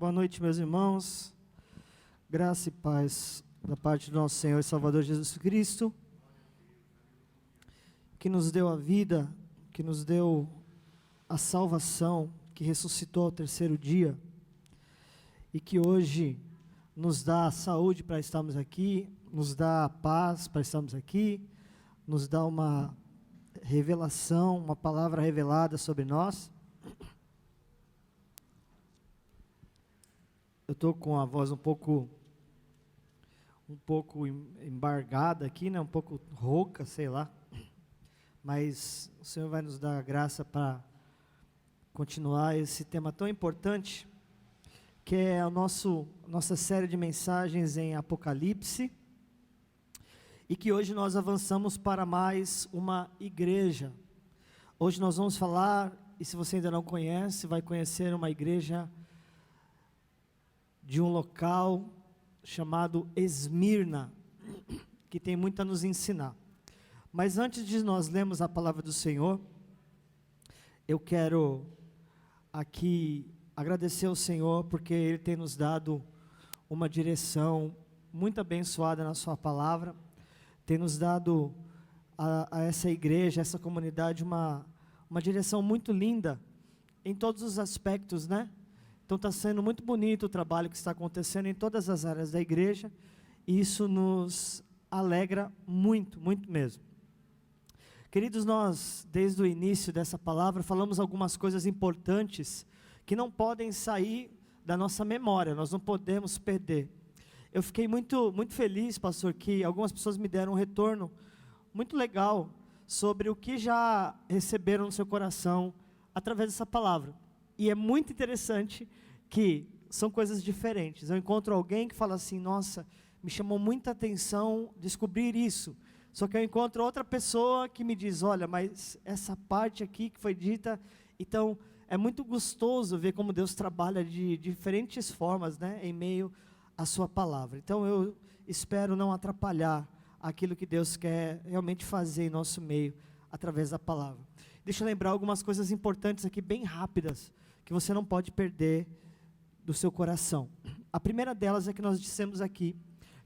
Boa noite, meus irmãos. Graça e paz da parte do nosso Senhor e Salvador Jesus Cristo, que nos deu a vida, que nos deu a salvação, que ressuscitou ao terceiro dia e que hoje nos dá a saúde para estarmos aqui, nos dá a paz para estarmos aqui, nos dá uma revelação, uma palavra revelada sobre nós. Eu estou com a voz um pouco embargada aqui, né? Um pouco rouca, sei lá. Mas o Senhor vai nos dar a graça para continuar esse tema tão importante, que é a nossa série de mensagens em Apocalipse, e que hoje nós avançamos para mais uma igreja. Hoje nós vamos falar, e se você ainda não conhece, vai conhecer uma igreja de um local chamado Esmirna, que tem muito a nos ensinar. Mas antes de nós lermos a palavra do Senhor, eu quero aqui agradecer ao Senhor, porque Ele tem nos dado uma direção muito abençoada na sua palavra, tem nos dado a essa igreja, a essa comunidade, uma direção muito linda, em todos os aspectos, né? Então está sendo muito bonito o trabalho que está acontecendo em todas as áreas da igreja, e isso nos alegra muito, muito mesmo. Queridos, nós, desde o início dessa palavra, falamos algumas coisas importantes, que não podem sair da nossa memória, nós não podemos perder. Eu fiquei muito, muito feliz, pastor, que algumas pessoas me deram um retorno muito legal, sobre o que já receberam no seu coração, através dessa palavra. E é muito interessante que são coisas diferentes. Eu encontro alguém que fala assim, nossa, me chamou muita atenção descobrir isso. Só que eu encontro outra pessoa que me diz, olha, mas essa parte aqui que foi dita, então é muito gostoso ver como Deus trabalha de diferentes formas, né, em meio à sua palavra. Então eu espero não atrapalhar aquilo que Deus quer realmente fazer em nosso meio, através da palavra. Deixa eu lembrar algumas coisas importantes aqui, bem rápidas, que você não pode perder do seu coração. A primeira delas é que nós dissemos aqui,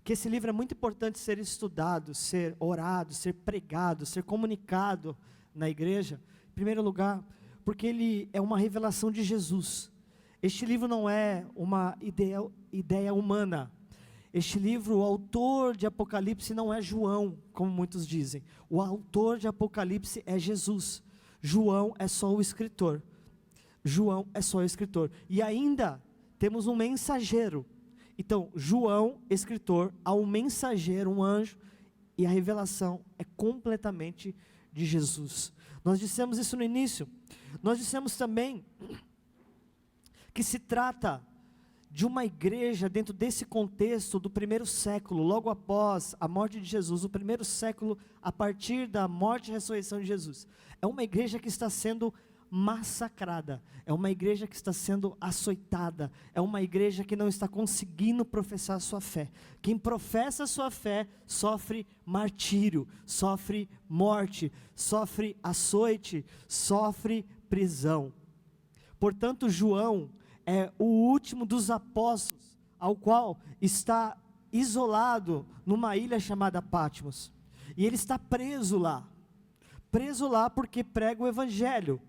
que esse livro é muito importante ser estudado, ser orado, ser pregado, ser comunicado na igreja. Em primeiro lugar, porque ele é uma revelação de Jesus. Este livro não é uma ideia humana. Este livro, o autor de Apocalipse não é João, como muitos dizem. O autor de Apocalipse é Jesus. João é só o escritor. João é só o escritor. E ainda temos um mensageiro. Então, João, escritor, há um mensageiro, um anjo, e a revelação é completamente de Jesus. Nós dissemos isso no início. Nós dissemos também que se trata de uma igreja dentro desse contexto do primeiro século, logo após a morte de Jesus, o primeiro século a partir da morte e ressurreição de Jesus. É uma igreja que está sendo massacrada, é uma igreja que está sendo açoitada, é uma igreja que não está conseguindo professar a sua fé. Quem professa a sua fé sofre martírio, sofre morte, sofre açoite, sofre prisão. Portanto, João é o último dos apóstolos, ao qual está isolado numa ilha chamada Patmos, e ele está preso lá porque prega o evangelho,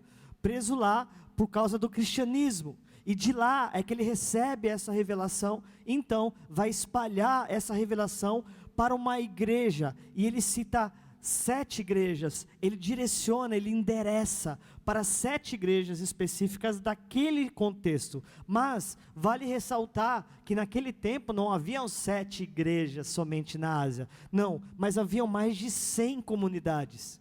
preso lá por causa do cristianismo, e de lá é que ele recebe essa revelação, então vai espalhar essa revelação para uma igreja, e ele cita 7 igrejas, ele direciona, ele endereça para 7 igrejas específicas daquele contexto, mas vale ressaltar que naquele tempo não haviam 7 igrejas somente na Ásia, não, mas haviam mais de 100 comunidades,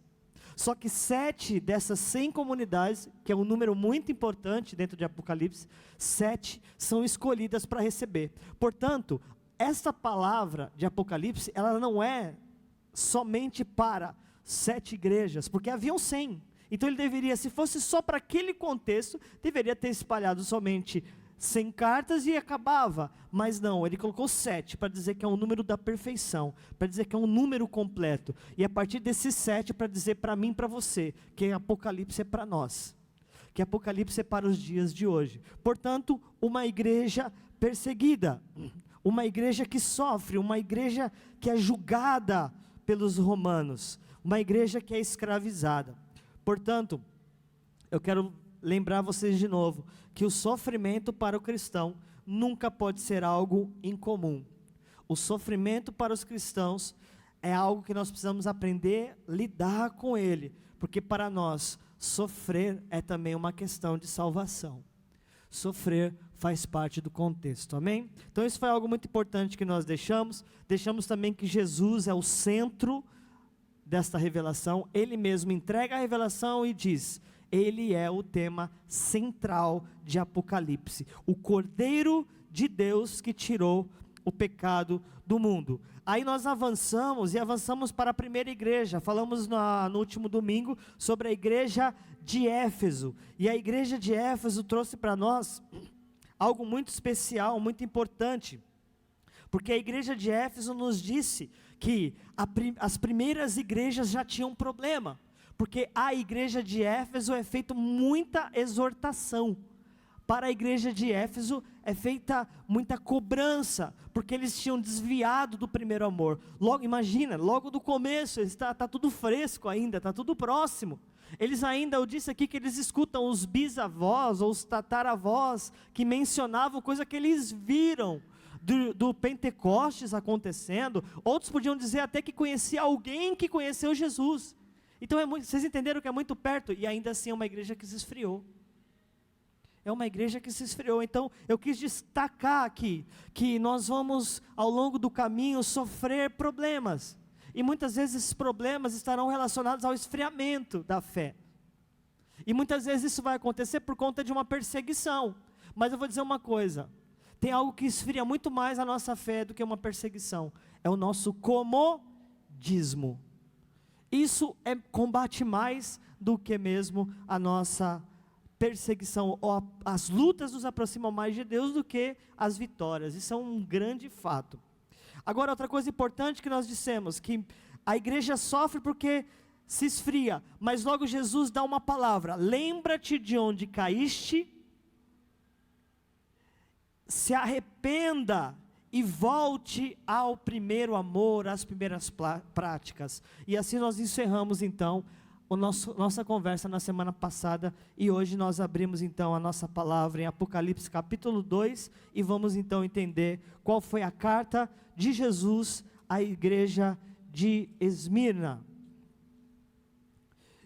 só que 7 dessas 100 comunidades, que é um número muito importante dentro de Apocalipse, 7 são escolhidas para receber. Portanto, essa palavra de Apocalipse, ela não é somente para 7 igrejas, porque haviam 100, então ele deveria, se fosse só para aquele contexto, deveria ter espalhado somente 100 cartas e acabava, mas não, ele colocou 7, para dizer que é um número da perfeição, para dizer que é um número completo, e a partir desses 7, para dizer para mim e para você, que Apocalipse é para nós, que Apocalipse é para os dias de hoje. Portanto, uma igreja perseguida, uma igreja que sofre, uma igreja que é julgada pelos romanos, uma igreja que é escravizada. Portanto, eu quero lembrar vocês de novo, que o sofrimento para o cristão nunca pode ser algo incomum. O sofrimento para os cristãos é algo que nós precisamos aprender a lidar com ele, porque para nós, sofrer é também uma questão de salvação. Sofrer faz parte do contexto, amém? Então isso foi algo muito importante que nós deixamos também que Jesus é o centro desta revelação, ele mesmo entrega a revelação e diz, ele é o tema central de Apocalipse, o Cordeiro de Deus que tirou o pecado do mundo. Aí nós avançamos para a primeira igreja, falamos no último domingo sobre a igreja de Éfeso, e a igreja de Éfeso trouxe para nós algo muito especial, muito importante, porque a igreja de Éfeso nos disse que as primeiras igrejas já tinham problema, porque a igreja de Éfeso é feita muita exortação, para a igreja de Éfeso é feita muita cobrança, porque eles tinham desviado do primeiro amor. Logo, imagina, logo do começo, está tudo fresco ainda, está tudo próximo. Eles ainda, eu disse aqui que eles escutam os bisavós ou os tataravós, que mencionavam coisa que eles viram, do Pentecostes acontecendo. Outros podiam dizer até que conhecia alguém que conheceu Jesus. Então vocês entenderam que é muito perto, e ainda assim é uma igreja que se esfriou. É uma igreja que se esfriou. Então eu quis destacar aqui, que nós vamos ao longo do caminho sofrer problemas, e muitas vezes esses problemas estarão relacionados ao esfriamento da fé, e muitas vezes isso vai acontecer por conta de uma perseguição. Mas eu vou dizer uma coisa, tem algo que esfria muito mais a nossa fé do que uma perseguição, é o nosso comodismo. Isso combate mais do que mesmo a nossa perseguição, ou as lutas nos aproximam mais de Deus do que as vitórias, isso é um grande fato. Agora outra coisa importante que nós dissemos, que a igreja sofre porque se esfria, mas logo Jesus dá uma palavra, lembra-te de onde caíste, se arrependa e volte ao primeiro amor, às primeiras práticas. E assim nós encerramos então nossa conversa na semana passada, e hoje nós abrimos então a nossa palavra em Apocalipse capítulo 2, e vamos então entender qual foi a carta de Jesus à igreja de Esmirna.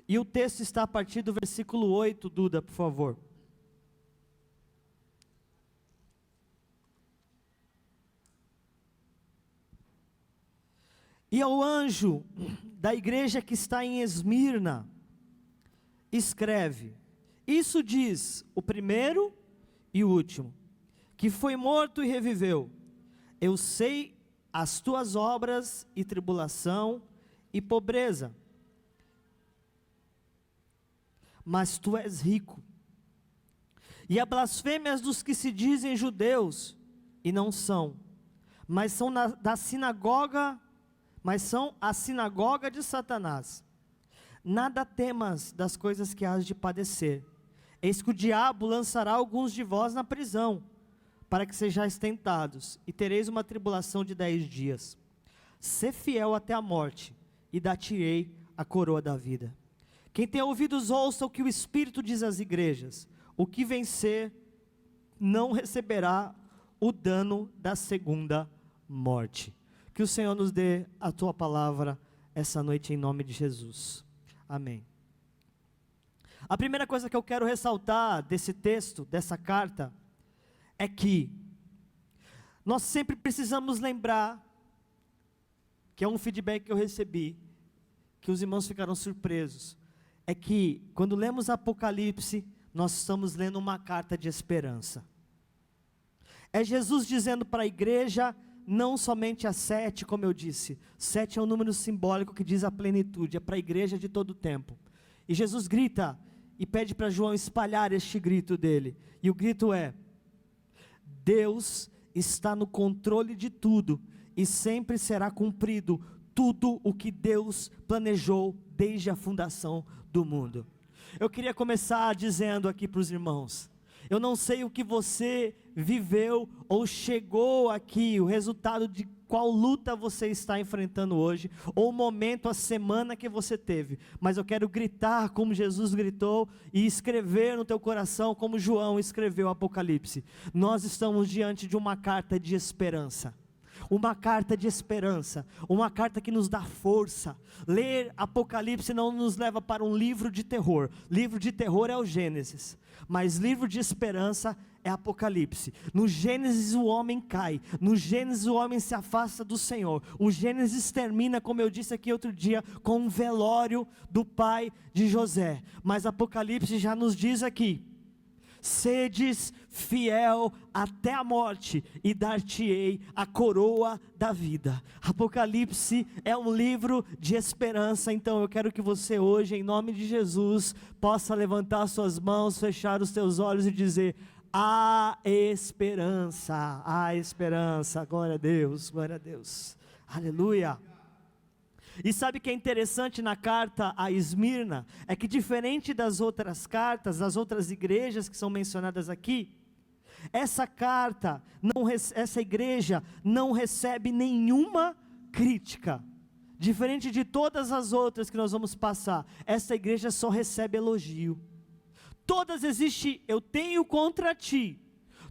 E o texto está a partir do versículo 8, Duda, por favor. E ao anjo da igreja que está em Esmirna, escreve, isso diz o primeiro e o último, que foi morto e reviveu. Eu sei as tuas obras e tribulação e pobreza, mas tu és rico. E a blasfêmias dos que se dizem judeus e não são, mas são a sinagoga de Satanás. Nada temas das coisas que hás de padecer. Eis que o diabo lançará alguns de vós na prisão, para que sejais tentados, e tereis uma tribulação de 10 dias. Sê fiel até a morte, e dar-te-ei a coroa da vida. Quem tem ouvidos ouça o que o Espírito diz às igrejas. O que vencer não receberá o dano da segunda morte. Que o Senhor nos dê a tua palavra essa noite em nome de Jesus. Amém. A primeira coisa que eu quero ressaltar desse texto, dessa carta, é que nós sempre precisamos lembrar, que é um feedback que eu recebi, que os irmãos ficaram surpresos, é que quando lemos Apocalipse, nós estamos lendo uma carta de esperança. É Jesus dizendo para a igreja, não somente a 7, como eu disse, 7 é um número simbólico que diz a plenitude, é para a igreja de todo o tempo. E Jesus grita e pede para João espalhar este grito dele, e o grito é: Deus está no controle de tudo, e sempre será cumprido tudo o que Deus planejou desde a fundação do mundo. Eu queria começar dizendo aqui para os irmãos, eu não sei o que você viveu ou chegou aqui, o resultado de qual luta você está enfrentando hoje, ou o momento, a semana que você teve, mas eu quero gritar como Jesus gritou e escrever no teu coração como João escreveu o Apocalipse. Nós estamos diante de uma carta de esperança. Uma carta de esperança, uma carta que nos dá força. Ler Apocalipse não nos leva para um livro de terror. Livro de terror é o Gênesis, mas livro de esperança é Apocalipse. No Gênesis o homem cai, no Gênesis o homem se afasta do Senhor. O Gênesis termina, como eu disse aqui outro dia, com um velório do pai de José, mas Apocalipse já nos diz aqui: sedes fiel até a morte, e dar-te-ei a coroa da vida. Apocalipse é um livro de esperança. Então eu quero que você hoje, em nome de Jesus, possa levantar suas mãos, fechar os teus olhos e dizer: há esperança, há esperança. Glória a Deus, glória a Deus, aleluia. E sabe o que é interessante na carta a Esmirna? É que diferente das outras cartas, das outras igrejas que são mencionadas aqui, essa carta, essa igreja não recebe nenhuma crítica. Diferente de todas as outras que nós vamos passar, essa igreja só recebe elogio. Todas existe, eu tenho contra ti.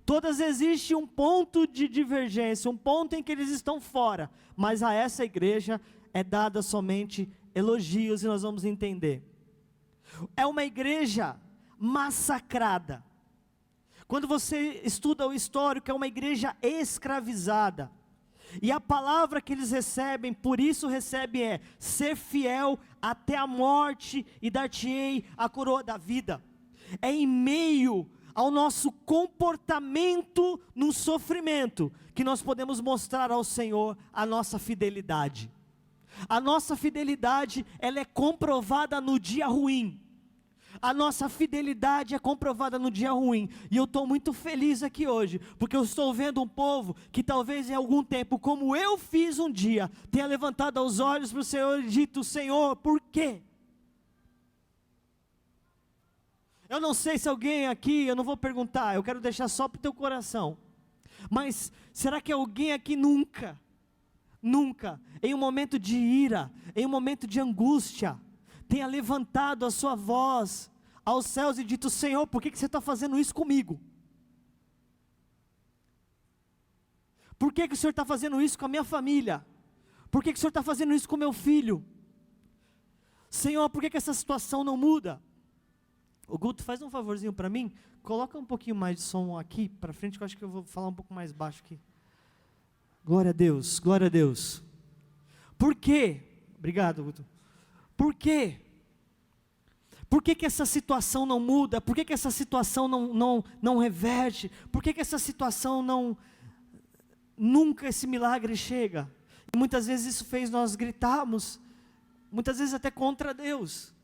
Todas existe um ponto de divergência, um ponto em que eles estão fora, mas a essa igreja é dada somente elogios, e nós vamos entender. É uma igreja massacrada. Quando você estuda o histórico, é uma igreja escravizada. E a palavra que eles recebem, por isso recebem, é ser fiel até a morte, e dar-te-ei a coroa da vida. É em meio ao nosso comportamento no sofrimento que nós podemos mostrar ao Senhor a nossa fidelidade. A nossa fidelidade, ela é comprovada no dia ruim. A nossa fidelidade é comprovada no dia ruim. E eu estou muito feliz aqui hoje, porque eu estou vendo um povo que talvez em algum tempo, como eu fiz um dia, tenha levantado os olhos para o Senhor e dito: Senhor, por quê? Eu não sei se alguém aqui, eu não vou perguntar, eu quero deixar só para o teu coração. Mas será que alguém aqui nunca, em um momento de ira, em um momento de angústia, tenha levantado a sua voz aos céus e dito: Senhor, por que você está fazendo isso comigo? Por que o Senhor está fazendo isso com a minha família? Por que o Senhor está fazendo isso com o meu filho? Senhor, por que essa situação não muda? O Guto, faz um favorzinho para mim, coloca um pouquinho mais de som aqui para frente, que eu acho que eu vou falar um pouco mais baixo aqui. Glória a Deus, glória a Deus. Por quê? Obrigado, Guto. Por quê? Por que essa situação não muda? Por que essa situação não reverte? Por que essa situação nunca esse milagre chega? E muitas vezes isso fez nós gritarmos, muitas vezes até contra Deus.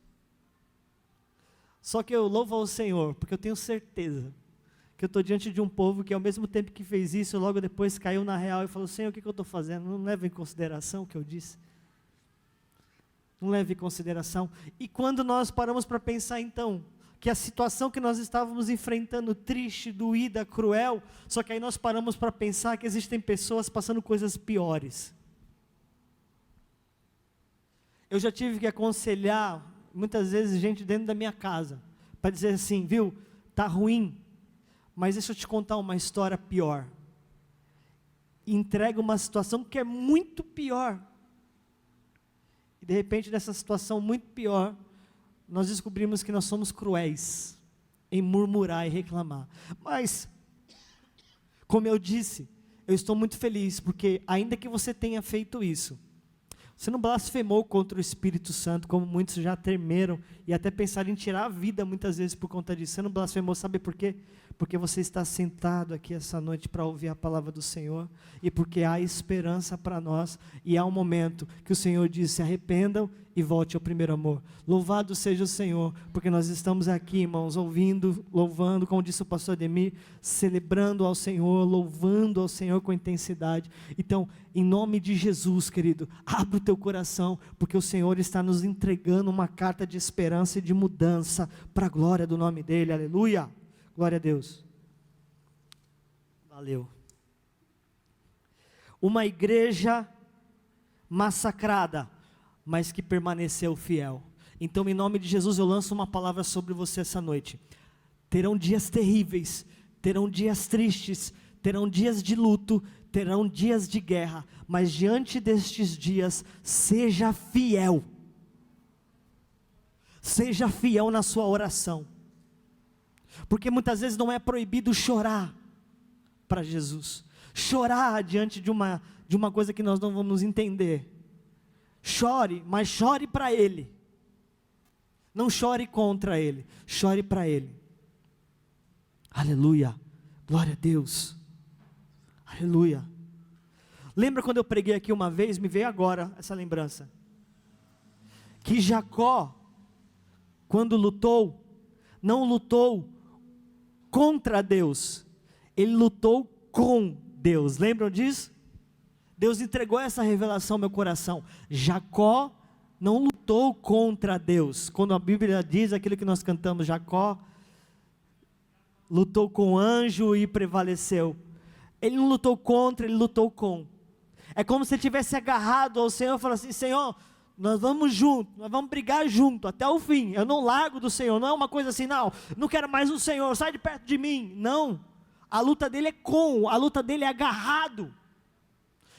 Só que eu louvo ao Senhor, porque eu tenho certeza que eu estou diante de um povo que ao mesmo tempo que fez isso, logo depois caiu na real e falou: Senhor, o que eu estou fazendo? Não leva em consideração o que eu disse. Não leva em consideração. E quando nós paramos para pensar então, que a situação que nós estávamos enfrentando, triste, doída, cruel, só que aí nós paramos para pensar que existem pessoas passando coisas piores. Eu já tive que aconselhar, muitas vezes, gente dentro da minha casa, para dizer assim: viu, está ruim, mas deixa eu te contar uma história pior. E entrega uma situação que é muito pior. E de repente, nessa situação muito pior, nós descobrimos que nós somos cruéis em murmurar e reclamar. Mas, como eu disse, eu estou muito feliz, porque ainda que você tenha feito isso, você não blasfemou contra o Espírito Santo, como muitos já temeram, e até pensaram em tirar a vida muitas vezes por conta disso. Você não blasfemou, sabe por quê? Porque você está sentado aqui essa noite para ouvir a palavra do Senhor, e porque há esperança para nós, e há um momento que o Senhor diz: se arrependam e volte ao primeiro amor. Louvado seja o Senhor, porque nós estamos aqui, irmãos, ouvindo, louvando, como disse o pastor Ademir, celebrando ao Senhor, louvando ao Senhor com intensidade. Então, em nome de Jesus, querido, abre o teu coração, porque o Senhor está nos entregando uma carta de esperança e de mudança, para a glória do nome dEle, aleluia, glória a Deus. Valeu. Uma igreja massacrada, mas que permaneceu fiel. Então, em nome de Jesus, eu lanço uma palavra sobre você essa noite. Terão dias terríveis, terão dias tristes, terão dias de luto, terão dias de guerra, mas diante destes dias, seja fiel. Seja fiel na sua oração, porque muitas vezes não é proibido chorar para Jesus. Chorar diante de uma coisa que nós não vamos entender. Chore, mas chore para Ele. Não chore contra Ele, chore para Ele. Aleluia, glória a Deus. Aleluia. Lembra quando eu preguei aqui uma vez, me veio agora essa lembrança, que Jacó, quando lutou, não lutou contra Deus, ele lutou com Deus, lembram disso? Deus entregou essa revelação ao meu coração. Jacó não lutou contra Deus. Quando a Bíblia diz aquilo que nós cantamos, Jacó lutou com o anjo e prevaleceu. Ele não lutou contra, ele lutou com. É como se ele tivesse agarrado ao Senhor e falasse assim: Senhor, nós vamos junto, nós vamos brigar junto até o fim. Eu não largo do Senhor, não é uma coisa assim, não quero mais o Senhor, sai de perto de mim. Não. A luta dele é com, a luta dele é agarrado.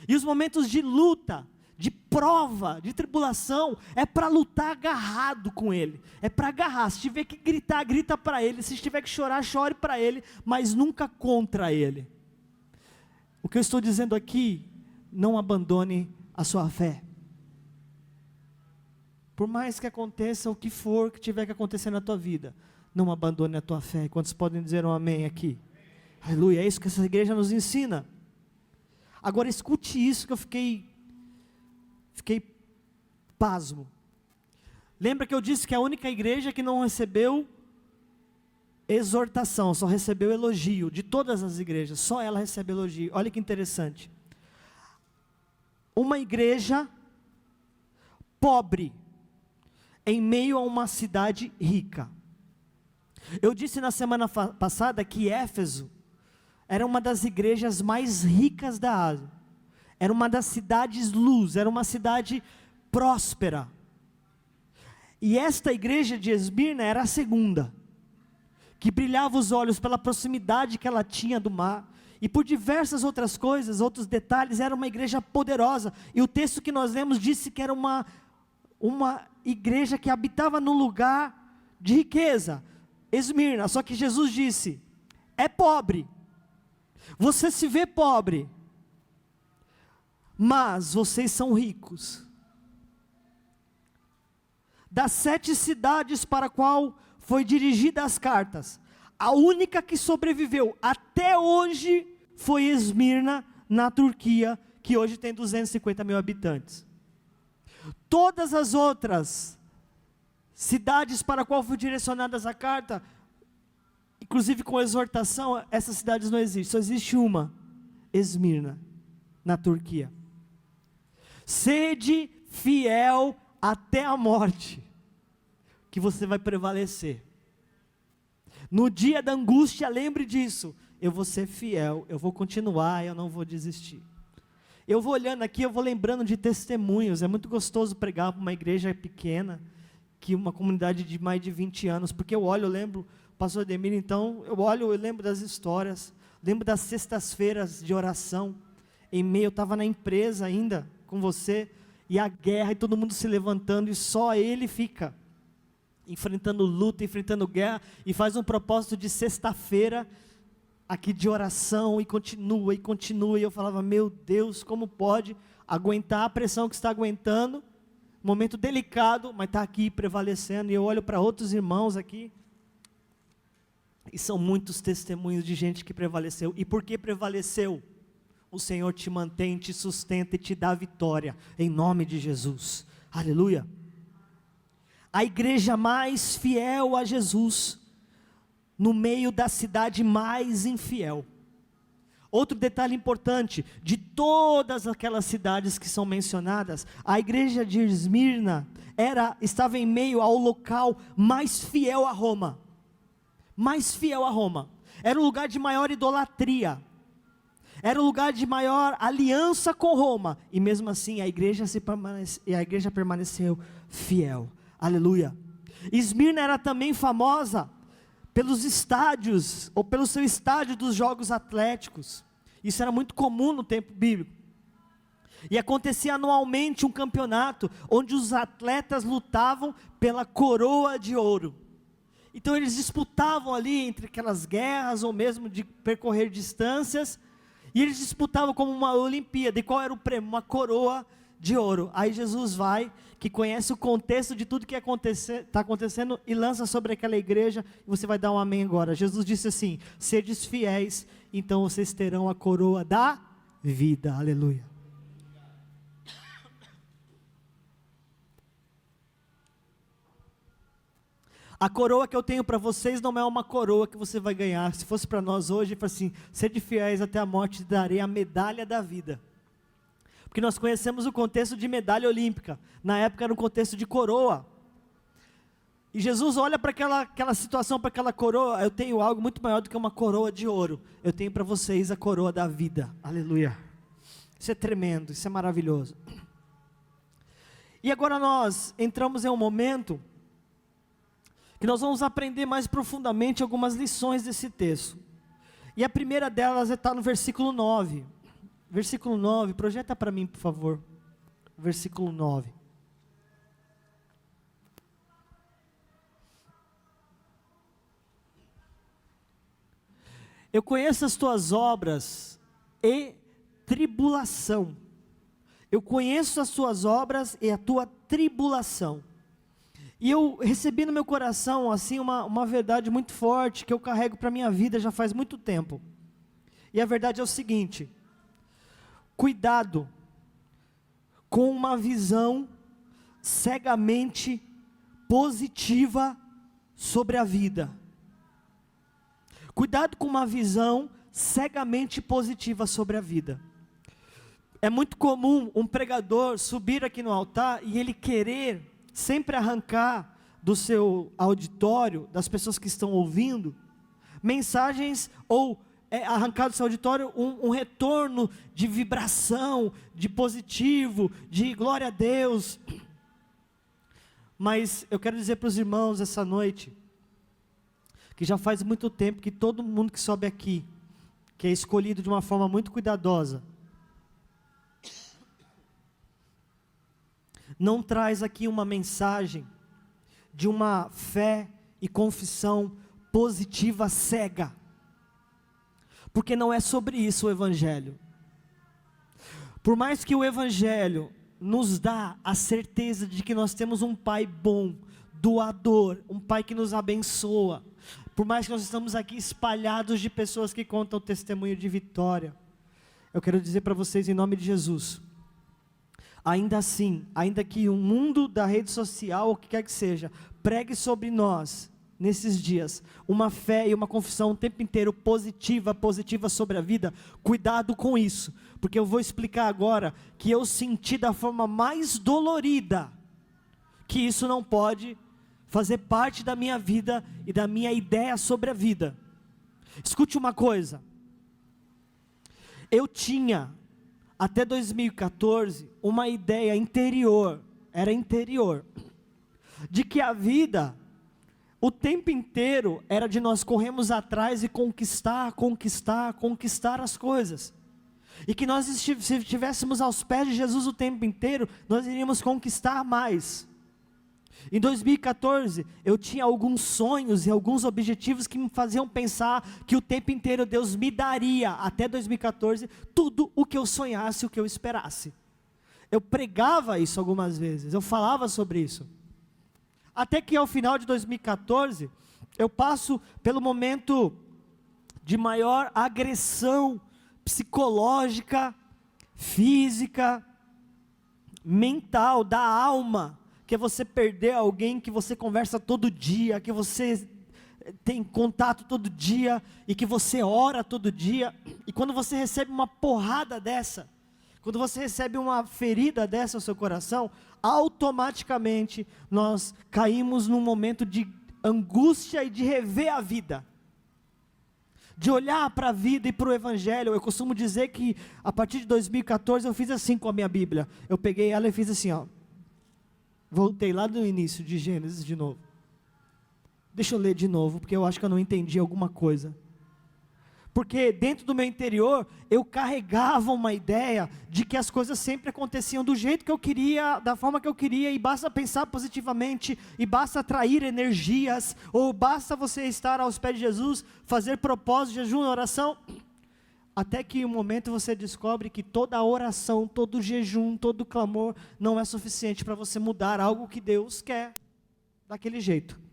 E os momentos de luta, de prova, de tribulação, é para lutar agarrado com Ele. É para agarrar, se tiver que gritar, grita para Ele. Se tiver que chorar, chore para Ele, mas nunca contra Ele. O que eu estou dizendo aqui, não abandone a sua fé. Por mais que aconteça o que for que tiver que acontecer na tua vida, não abandone a tua fé. Quantos podem dizer um amém aqui? Aleluia, é isso que essa igreja nos ensina. Agora escute isso que eu fiquei pasmo. Lembra que eu disse que é a única igreja que não recebeu exortação, só recebeu elogio, de todas as igrejas, só ela recebe elogio. Olha que interessante. Uma igreja pobre, em meio a uma cidade rica. Eu disse na semana passada que Éfeso era uma das igrejas mais ricas da Ásia, era uma das cidades luz, era uma cidade próspera, e esta igreja de Esmirna era a segunda, que brilhava os olhos pela proximidade que ela tinha do mar, e por diversas outras coisas, outros detalhes. Era uma igreja poderosa, e o texto que nós lemos disse que era uma igreja que habitava num lugar de riqueza, Esmirna. Só que Jesus disse: é pobre, você se vê pobre, mas vocês são ricos. Das 7 cidades para a qual foi dirigida as cartas, a única que sobreviveu até hoje foi Esmirna, na Turquia, que hoje tem 250 mil habitantes. Todas as outras cidades para a qual foi direcionadas a carta, inclusive com exortação, essas cidades não existem, só existe uma, Esmirna, na Turquia. Sede fiel até a morte, que você vai prevalecer. No dia da angústia, lembre disso: eu vou ser fiel, eu vou continuar, eu não vou desistir. Eu vou olhando aqui, eu vou lembrando de testemunhos. É muito gostoso pregar para uma igreja pequena, que uma comunidade de mais de 20 anos, porque eu lembro, pastor Ademir, então, eu lembro das histórias, lembro das sextas-feiras de oração, eu estava na empresa ainda, com você, e a guerra, e todo mundo se levantando, e só ele fica, enfrentando luta, enfrentando guerra, e faz um propósito de sexta-feira, aqui de oração, e continua, e eu falava: meu Deus, como pode aguentar a pressão que está aguentando, momento delicado, mas está aqui prevalecendo. E eu olho para outros irmãos aqui, e são muitos testemunhos de gente que prevaleceu. E por que prevaleceu? O Senhor te mantém, te sustenta e te dá vitória, em nome de Jesus, aleluia. a igreja mais fiel a Jesus, no meio da cidade mais infiel. Outro detalhe importante, de todas aquelas cidades que são mencionadas, a igreja de Esmirna estava em meio ao local mais fiel a Roma. Mais fiel a Roma. Era o lugar de maior idolatria. Era o lugar de maior aliança com Roma. E mesmo assim a igreja permaneceu fiel. Aleluia. Esmirna era também famosa pelos estádios, ou pelo seu estádio dos jogos atléticos. Isso era muito comum no tempo bíblico. E acontecia anualmente um campeonato, onde os atletas lutavam pela coroa de ouro. Então eles disputavam ali entre aquelas guerras, ou mesmo de percorrer distâncias, e eles disputavam como uma Olimpíada. E qual era o prêmio? Uma coroa de ouro. Aí Jesus vai, que conhece o contexto de tudo que está acontecendo, e lança sobre aquela igreja, e você vai dar um amém agora. Jesus disse assim: sedes fiéis, então vocês terão a coroa da vida. Aleluia. A coroa que eu tenho para vocês não é uma coroa que você vai ganhar. Se fosse para nós hoje, ele fala assim: sede fiéis até a morte, te darei a medalha da vida. Porque nós conhecemos o contexto de medalha olímpica. Na época era um contexto de coroa. E Jesus olha para aquela situação, para aquela coroa: eu tenho algo muito maior do que uma coroa de ouro. Eu tenho para vocês a coroa da vida. Aleluia. Isso é tremendo, isso é maravilhoso. E agora nós entramos em um momento que nós vamos aprender mais profundamente algumas lições desse texto. E a primeira delas está no versículo 9. Versículo 9, projeta para mim, por favor. Versículo 9. Eu conheço as tuas obras e tribulação. Eu conheço as tuas obras e a tua tribulação. E eu recebi no meu coração assim uma verdade muito forte, que eu carrego para a minha vida já faz muito tempo. E a verdade é o seguinte: cuidado com uma visão cegamente positiva sobre a vida. Cuidado com uma visão cegamente positiva sobre a vida. É muito comum um pregador subir aqui no altar e ele querer sempre arrancar do seu auditório, das pessoas que estão ouvindo, mensagens, ou arrancar do seu auditório um retorno de vibração, de positivo, de glória a Deus. Mas eu quero dizer para os irmãos essa noite, que já faz muito tempo que todo mundo que sobe aqui, que é escolhido de uma forma muito cuidadosa, não traz aqui uma mensagem de uma fé e confissão positiva cega, porque não é sobre isso o Evangelho. Por mais que o Evangelho nos dá a certeza de que nós temos um Pai bom, doador, um Pai que nos abençoa, por mais que nós estamos aqui espalhados de pessoas que contam o testemunho de vitória, eu quero dizer para vocês em nome de Jesus, ainda assim, ainda que o mundo da rede social, o que quer que seja, pregue sobre nós, nesses dias, uma fé e uma confissão o tempo inteiro positiva sobre a vida, cuidado com isso, porque eu vou explicar agora, que eu senti da forma mais dolorida, que isso não pode fazer parte da minha vida, e da minha ideia sobre a vida. Escute uma coisa, eu tinha, até 2014, uma ideia interior, de que a vida, o tempo inteiro, era de nós corrermos atrás e conquistar as coisas, e que nós, se estivéssemos aos pés de Jesus o tempo inteiro, nós iríamos conquistar mais. Em 2014, eu tinha alguns sonhos e alguns objetivos que me faziam pensar que o tempo inteiro Deus me daria, até 2014, tudo o que eu sonhasse, o que eu esperasse. Eu pregava isso algumas vezes, eu falava sobre isso. Até que ao final de 2014, eu passo pelo momento de maior agressão psicológica, física, mental, da alma, que é você perder alguém que você conversa todo dia, que você tem contato todo dia, e que você ora todo dia, e quando você recebe uma porrada dessa, quando você recebe uma ferida dessa no seu coração, automaticamente nós caímos num momento de angústia e de rever a vida, de olhar para a vida e para o Evangelho. Eu costumo dizer que a partir de 2014 eu fiz assim com a minha Bíblia, eu peguei ela e fiz assim, ó, voltei lá no início de Gênesis de novo, deixa eu ler de novo, porque eu acho que eu não entendi alguma coisa, porque dentro do meu interior, eu carregava uma ideia de que as coisas sempre aconteciam do jeito que eu queria, da forma que eu queria, e basta pensar positivamente, e basta atrair energias, ou basta você estar aos pés de Jesus, fazer propósito, jejum, oração, até que um momento você descobre que toda oração, todo jejum, todo clamor, não é suficiente para você mudar algo que Deus quer, daquele jeito.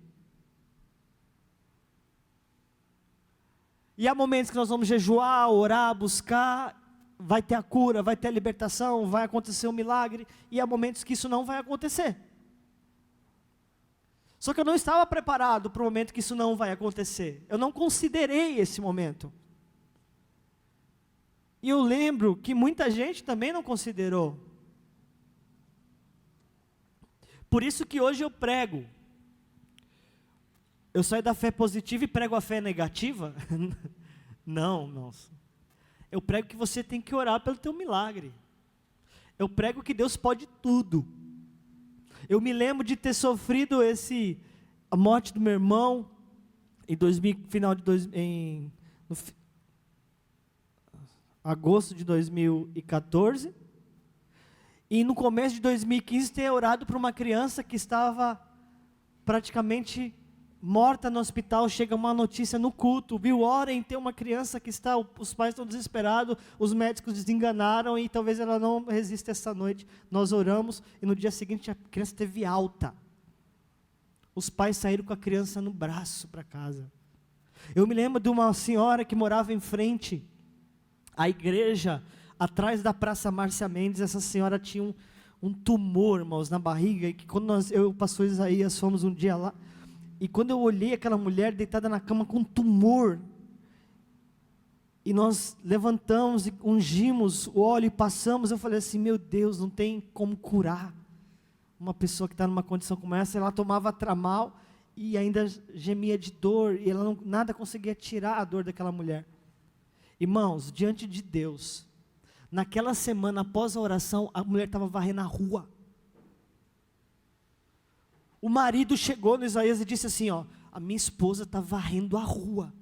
E há momentos que nós vamos jejuar, orar, buscar, vai ter a cura, vai ter a libertação, vai acontecer um milagre, e há momentos que isso não vai acontecer. Só que eu não estava preparado para o momento que isso não vai acontecer, eu não considerei esse momento. E eu lembro que muita gente também não considerou. Por isso que hoje eu prego. Eu saio da fé positiva e prego a fé negativa? Não, nossa. Eu prego que você tem que orar pelo teu milagre. Eu prego que Deus pode tudo. Eu me lembro de ter sofrido a morte do meu irmão em agosto de 2014. E no começo de 2015 ter orado por uma criança que estava praticamente morta no hospital. Chega uma notícia no culto, viu, orem, tem uma criança que está, os pais estão desesperados, os médicos desenganaram e talvez ela não resista essa noite. Nós oramos e no dia seguinte a criança teve alta. Os pais saíram com a criança no braço para casa. Eu me lembro de uma senhora que morava em frente à igreja, atrás da Praça Márcia Mendes. Essa senhora tinha um tumor, irmãos, na barriga, e que quando eu e o pastor Isaías fomos um dia lá, e quando eu olhei aquela mulher deitada na cama com tumor, e nós levantamos e ungimos o óleo e passamos, eu falei assim, meu Deus, não tem como curar uma pessoa que está numa condição como essa. Ela tomava tramal e ainda gemia de dor, e ela nada conseguia tirar a dor daquela mulher. Irmãos, diante de Deus, naquela semana após a oração, a mulher estava varrendo a rua. O marido chegou no Isaías e disse assim, ó, a minha esposa está varrendo a rua,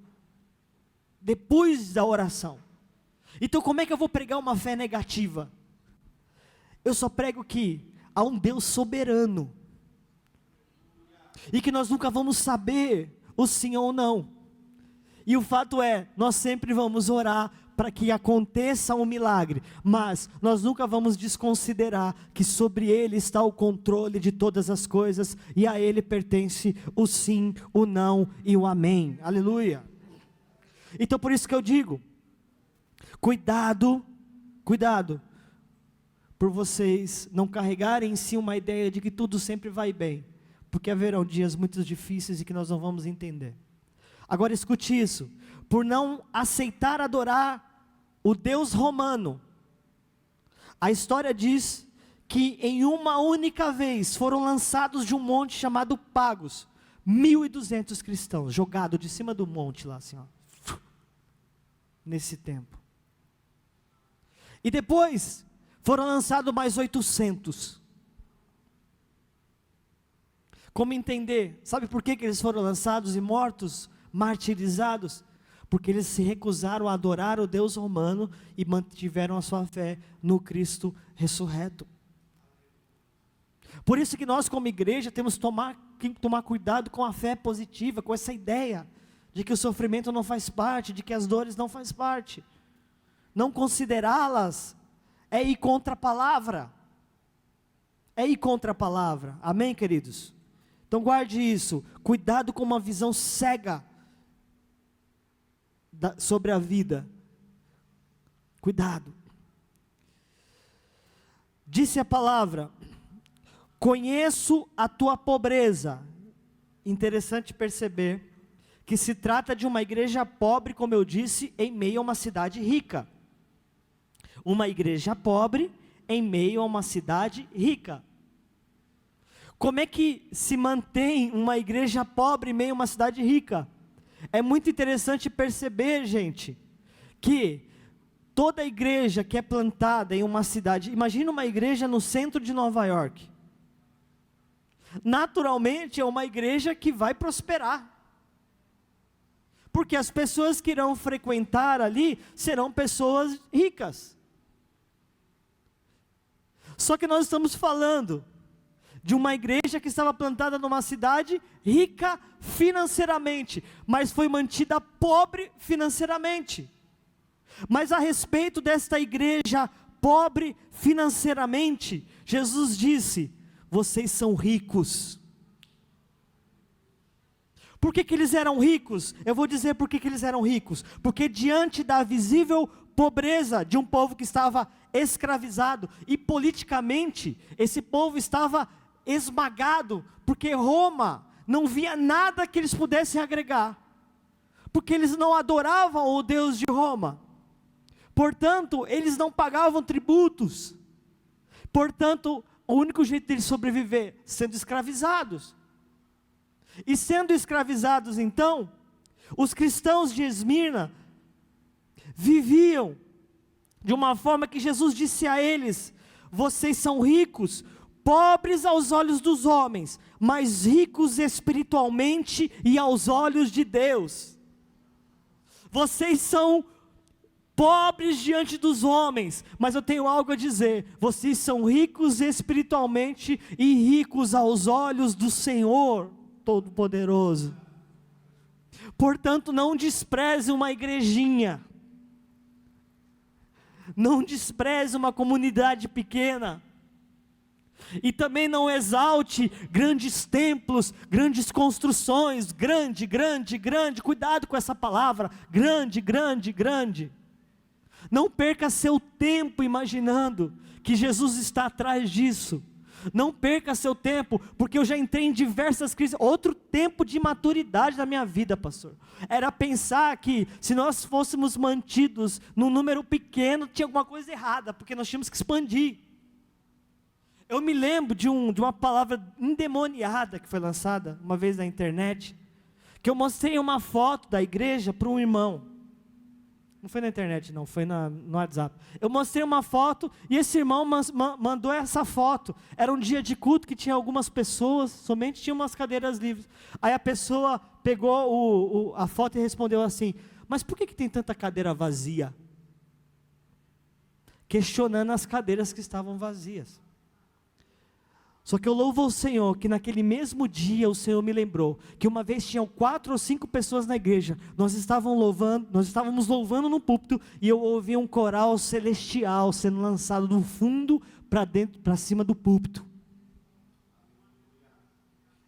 depois da oração. Então como é que eu vou pregar uma fé negativa? Eu só prego que há um Deus soberano, e que nós nunca vamos saber o sim ou não, e o fato é, nós sempre vamos orar para que aconteça um milagre, mas nós nunca vamos desconsiderar que sobre Ele está o controle de todas as coisas, e a Ele pertence o sim, o não e o amém, aleluia. Então por isso que eu digo, cuidado, por vocês não carregarem em si uma ideia de que tudo sempre vai bem, porque haverão dias muito difíceis e que nós não vamos entender. Agora escute isso, por não aceitar adorar o Deus romano, a história diz que em uma única vez foram lançados de um monte chamado Pagos, 1.200 cristãos, jogados de cima do monte lá assim, ó, nesse tempo. E depois foram lançados mais 800. Como entender? Sabe por que eles foram lançados e mortos, martirizados? Porque eles se recusaram a adorar o Deus romano e mantiveram a sua fé no Cristo ressurreto. Por isso que nós como igreja temos que tomar cuidado com a fé positiva, com essa ideia de que o sofrimento não faz parte, de que as dores não faz parte. Não considerá-las é ir contra a palavra. É ir contra a palavra. Amém, queridos? Então guarde isso. Cuidado com uma visão cega sobre a vida. Cuidado. Disse a palavra: Conheço a tua pobreza. Interessante perceber que se trata de uma igreja pobre, como eu disse, em meio a uma cidade rica. Uma igreja pobre em meio a uma cidade rica. Como é que se mantém uma igreja pobre em meio a uma cidade rica? É muito interessante perceber, gente, que toda igreja que é plantada em uma cidade, imagina uma igreja no centro de Nova York. Naturalmente é uma igreja que vai prosperar. Porque as pessoas que irão frequentar ali serão pessoas ricas. Só que nós estamos falando de uma igreja que estava plantada numa cidade rica financeiramente, mas foi mantida pobre financeiramente. Mas a respeito desta igreja pobre financeiramente, Jesus disse: vocês são ricos. Por que eles eram ricos? Eu vou dizer por que eles eram ricos. Porque diante da visível pobreza de um povo que estava escravizado, e politicamente, esse povo estava esmagado, porque Roma não via nada que eles pudessem agregar, porque eles não adoravam o Deus de Roma, portanto, eles não pagavam tributos, portanto, o único jeito deles sobreviver, sendo escravizados. E sendo escravizados então, os cristãos de Esmirna viviam de uma forma que Jesus disse a eles: vocês são ricos, pobres aos olhos dos homens, mas ricos espiritualmente e aos olhos de Deus. Vocês são pobres diante dos homens, mas eu tenho algo a dizer: vocês são ricos espiritualmente e ricos aos olhos do Senhor Todo-Poderoso. Portanto, não despreze uma igrejinha, não despreze uma comunidade pequena, e também não exalte grandes templos, grandes construções, grande, cuidado com essa palavra, grande. Não perca seu tempo imaginando que Jesus está atrás disso. Não perca seu tempo, porque eu já entrei em diversas crises. Outro tempo de maturidade da minha vida, pastor, era pensar que se nós fôssemos mantidos num número pequeno, tinha alguma coisa errada, porque nós tínhamos que expandir. Eu me lembro de uma palavra endemoniada que foi lançada uma vez na internet, que eu mostrei uma foto da igreja para um irmão. Não foi na internet não, foi no WhatsApp. Eu mostrei uma foto e esse irmão mandou essa foto. Era um dia de culto que tinha algumas pessoas, somente tinha umas cadeiras livres. Aí a pessoa pegou a foto e respondeu assim: mas por que tem tanta cadeira vazia? Questionando as cadeiras que estavam vazias. Só que eu louvo ao Senhor, que naquele mesmo dia o Senhor me lembrou, que uma vez tinham 4 ou 5 pessoas na igreja, nós estávamos louvando no púlpito, e eu ouvi um coral celestial sendo lançado do fundo para cima do púlpito.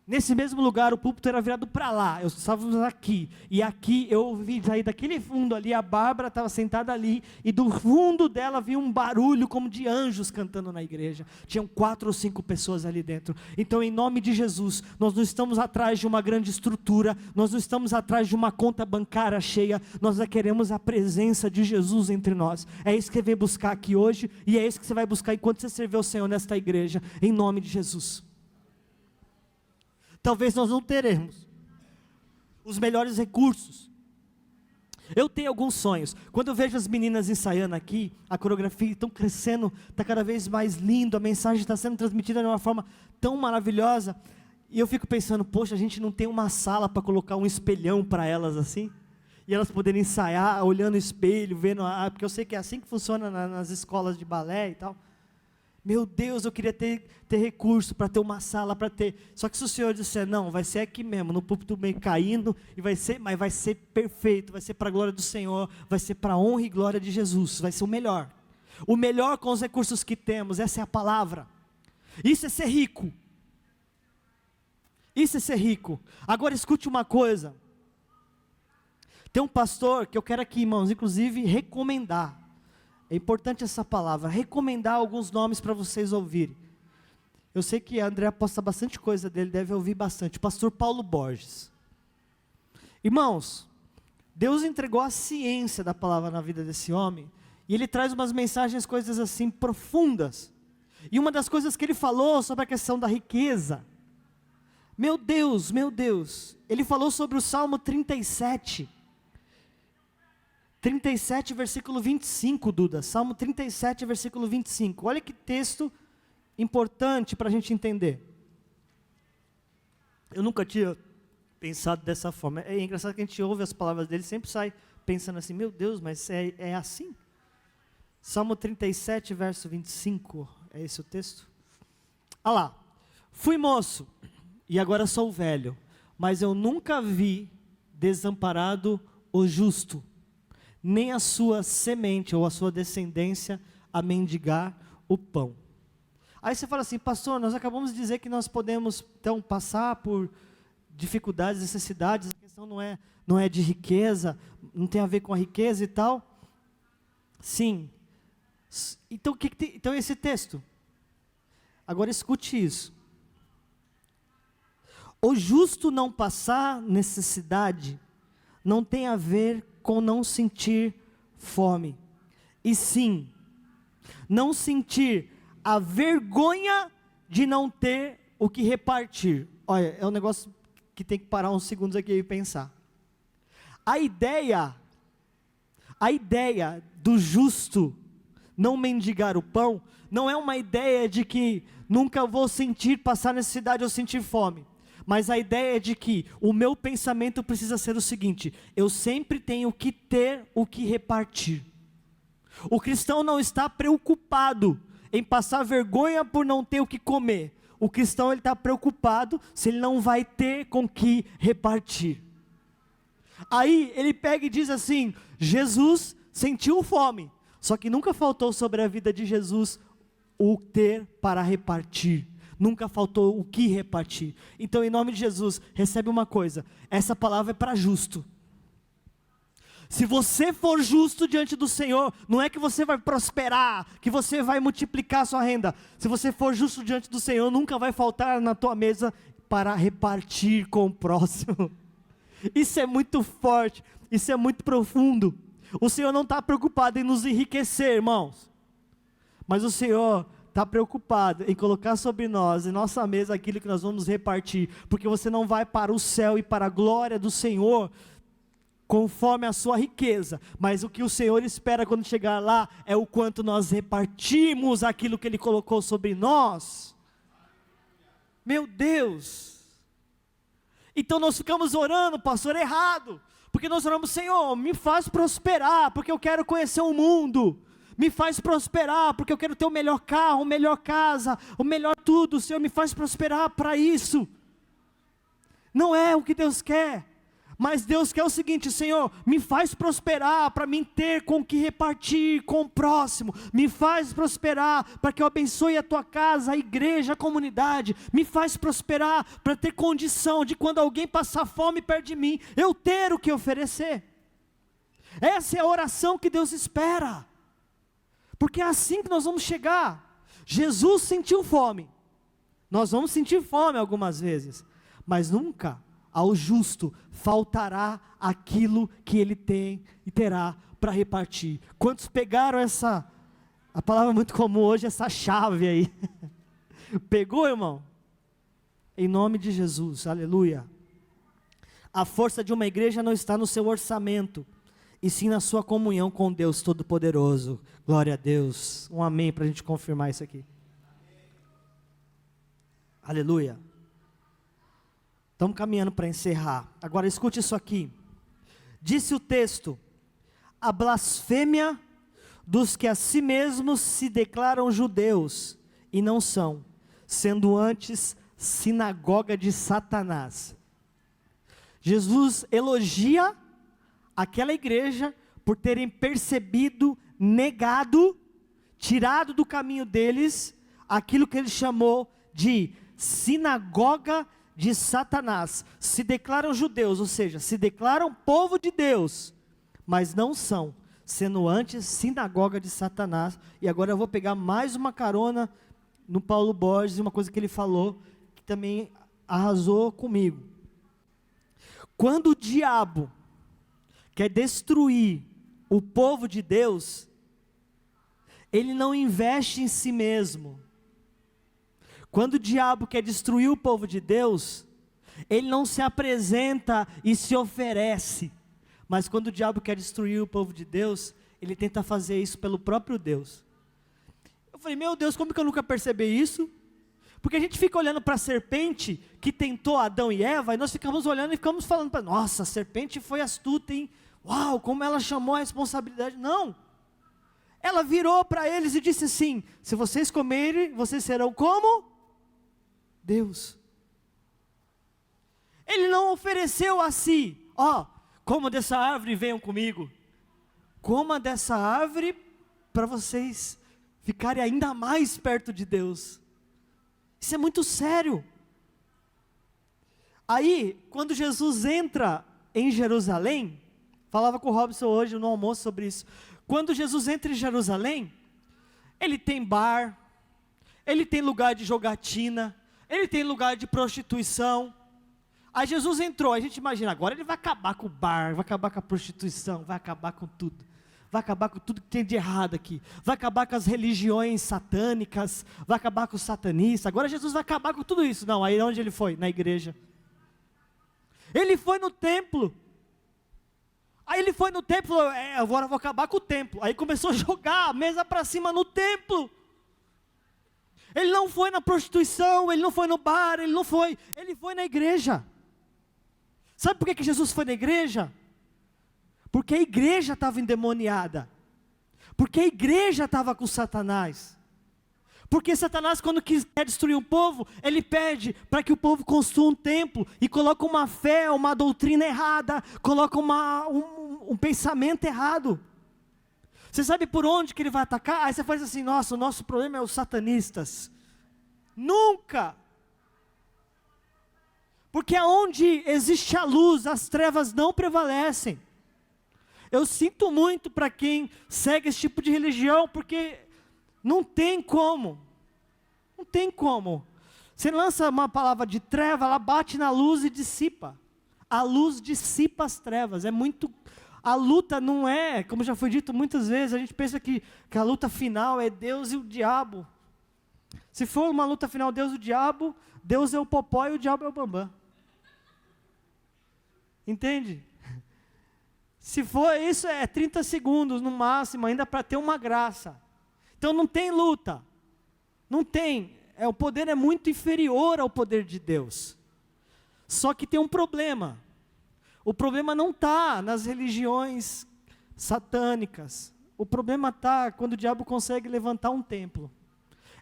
Nesse mesmo lugar, o púlpito era virado para lá, eu estávamos aqui, e aqui eu ouvi sair daquele fundo ali, a Bárbara estava sentada ali, e do fundo dela vinha um barulho como de anjos cantando na igreja. Tinham 4 ou 5 pessoas ali dentro. Então, em nome de Jesus, nós não estamos atrás de uma grande estrutura, nós não estamos atrás de uma conta bancária cheia, nós queremos a presença de Jesus entre nós. É isso que você veio buscar aqui hoje, e é isso que você vai buscar enquanto você servir ao Senhor nesta igreja, em nome de Jesus. Talvez nós não teremos os melhores recursos. Eu tenho alguns sonhos. Quando eu vejo as meninas ensaiando aqui, a coreografia estão crescendo, está cada vez mais lindo, a mensagem está sendo transmitida de uma forma tão maravilhosa, e eu fico pensando, poxa, a gente não tem uma sala para colocar um espelhão para elas assim, e elas poderem ensaiar, olhando o espelho, vendo, porque eu sei que é assim que funciona nas escolas de balé e tal. Meu Deus, eu queria ter recurso para ter uma sala, para ter. Só que se o Senhor disser, não, vai ser aqui mesmo, no púlpito meio caindo, mas vai ser perfeito, vai ser para a glória do Senhor, vai ser para a honra e glória de Jesus, vai ser o melhor. O melhor com os recursos que temos, essa é a palavra. Isso é ser rico. Isso é ser rico. Agora escute uma coisa. Tem um pastor que eu quero aqui, irmãos, inclusive recomendar. É importante essa palavra, recomendar alguns nomes para vocês ouvirem. Eu sei que a André posta bastante coisa dele, deve ouvir bastante. O pastor Paulo Borges. Irmãos, Deus entregou a ciência da palavra na vida desse homem, e ele traz umas mensagens, coisas assim profundas. E uma das coisas que ele falou sobre a questão da riqueza, meu Deus, ele falou sobre o Salmo 37, versículo 25, Duda, Salmo 37, versículo 25, olha que texto importante para a gente entender. Eu nunca tinha pensado dessa forma, é engraçado que a gente ouve as palavras dele, sempre sai pensando assim, meu Deus, mas é assim? Salmo 37, verso 25, é esse o texto? Olha lá, fui moço, e agora sou velho, mas eu nunca vi desamparado o justo, nem a sua semente ou a sua descendência a mendigar o pão. Aí você fala assim, pastor, nós acabamos de dizer que nós podemos então passar por dificuldades, necessidades, a questão não é de riqueza, não tem a ver com a riqueza e tal. Sim. Então, então esse texto, agora escute isso. O justo não passar necessidade não tem a ver com não sentir fome, e sim, não sentir a vergonha de não ter o que repartir. Olha, é um negócio que tem que parar uns segundos aqui e pensar. A ideia do justo não mendigar o pão, não é uma ideia de que nunca vou passar necessidade ou sentir fome, mas a ideia é de que o meu pensamento precisa ser o seguinte, eu sempre tenho que ter o que repartir. O cristão não está preocupado em passar vergonha por não ter o que comer. O cristão ele está preocupado se ele não vai ter com que repartir. Aí ele pega e diz assim, Jesus sentiu fome, só que nunca faltou sobre a vida de Jesus o ter para repartir, nunca faltou o que repartir. Então em nome de Jesus, recebe uma coisa, essa palavra é para justo. Se você for justo diante do Senhor, não é que você vai prosperar, que você vai multiplicar a sua renda. Se você for justo diante do Senhor, nunca vai faltar na tua mesa para repartir com o próximo. Isso é muito forte, isso é muito profundo. O Senhor não está preocupado em nos enriquecer, irmãos, mas o Senhor está preocupado em colocar sobre nós, em nossa mesa, aquilo que nós vamos repartir, porque você não vai para o céu e para a glória do Senhor conforme a sua riqueza, mas o que o Senhor espera quando chegar lá, é o quanto nós repartimos aquilo que Ele colocou sobre nós. Meu Deus! Então nós ficamos orando, pastor, errado, porque nós oramos, Senhor, me faz prosperar, porque eu quero conhecer o mundo, me faz prosperar, porque eu quero ter o melhor carro, a melhor casa, o melhor tudo, Senhor, me faz prosperar para isso. Não é o que Deus quer. Mas Deus quer o seguinte, Senhor, me faz prosperar para mim ter com que repartir com o próximo, me faz prosperar para que eu abençoe a tua casa, a igreja, a comunidade, me faz prosperar para ter condição de quando alguém passar fome perto de mim, eu ter o que oferecer. Essa é a oração que Deus espera, porque é assim que nós vamos chegar. Jesus sentiu fome, nós vamos sentir fome algumas vezes, mas nunca ao justo faltará aquilo que ele tem e terá para repartir. Quantos pegaram a palavra muito comum hoje, essa chave aí? Pegou, irmão? Em nome de Jesus, aleluia. A força de uma igreja não está no seu orçamento, e sim na sua comunhão com Deus Todo-Poderoso. Glória a Deus. Um amém para a gente confirmar isso aqui. Aleluia. Estamos caminhando para encerrar. Agora escute isso aqui. Disse o texto: a blasfêmia dos que a si mesmos se declaram judeus e não são, sendo antes sinagoga de Satanás. Jesus elogia aquela igreja por terem percebido, negado, tirado do caminho deles aquilo que ele chamou de sinagoga de Satanás. Se declaram judeus, ou seja, se declaram povo de Deus, mas não são, sendo antes sinagoga de Satanás. E agora eu vou pegar mais uma carona no Paulo Borges, uma coisa que ele falou, que também arrasou comigo. Quando o diabo quer destruir o povo de Deus, ele não investe em si mesmo. Quando o diabo quer destruir o povo de Deus, ele não se apresenta e se oferece. Mas quando o diabo quer destruir o povo de Deus, ele tenta fazer isso pelo próprio Deus. Eu falei, meu Deus, como que eu nunca percebi isso? Porque a gente fica olhando para a serpente que tentou Adão e Eva, e nós ficamos olhando e ficamos falando, nossa, a serpente foi astuta, hein? Uau, como ela chamou a responsabilidade. Não. Ela virou para eles e disse assim, se vocês comerem, vocês serão como Deus. Ele não ofereceu a si, coma dessa árvore e venham comigo. Coma dessa árvore para vocês ficarem ainda mais perto de Deus. Isso é muito sério. Aí, quando Jesus entra em Jerusalém, falava com o Robson hoje no almoço sobre isso. Quando Jesus entra em Jerusalém, ele tem bar, ele tem lugar de jogatina, ele tem lugar de prostituição. Aí Jesus entrou, a gente imagina, agora ele vai acabar com o bar, vai acabar com a prostituição, vai acabar com tudo. Vai acabar com tudo que tem de errado aqui. Vai acabar com as religiões satânicas, vai acabar com os satanistas. Agora Jesus vai acabar com tudo isso. Não, aí onde ele foi? Na igreja. Ele foi no templo. Aí ele foi no templo, agora eu vou acabar com o templo. Aí começou a jogar a mesa para cima no templo. Ele não foi na prostituição, ele não foi no bar, ele foi na igreja. Sabe por que Jesus foi na igreja? Porque a igreja estava endemoniada. Porque a igreja estava com Satanás. Porque Satanás, quando quer destruir um povo, ele pede para que o povo construa um templo e coloca uma fé, uma doutrina errada, coloca um pensamento errado. Você sabe por onde que ele vai atacar? Aí você faz assim, nossa, o nosso problema é os satanistas. Nunca! Porque aonde existe a luz, as trevas não prevalecem. Eu sinto muito para quem segue esse tipo de religião, porque não tem como. Não tem como. Você lança uma palavra de treva, ela bate na luz e dissipa. A luz dissipa as trevas. A luta não é, como já foi dito muitas vezes, a gente pensa que a luta final é Deus e o diabo. Se for uma luta final Deus e o diabo, Deus é o popó e o diabo é o bambam. Entende? Se for isso, é 30 segundos no máximo, ainda para ter uma graça. Então não tem luta. Não tem. O poder é muito inferior ao poder de Deus. Só que tem um problema. O problema não está nas religiões satânicas. O problema está quando o diabo consegue levantar um templo.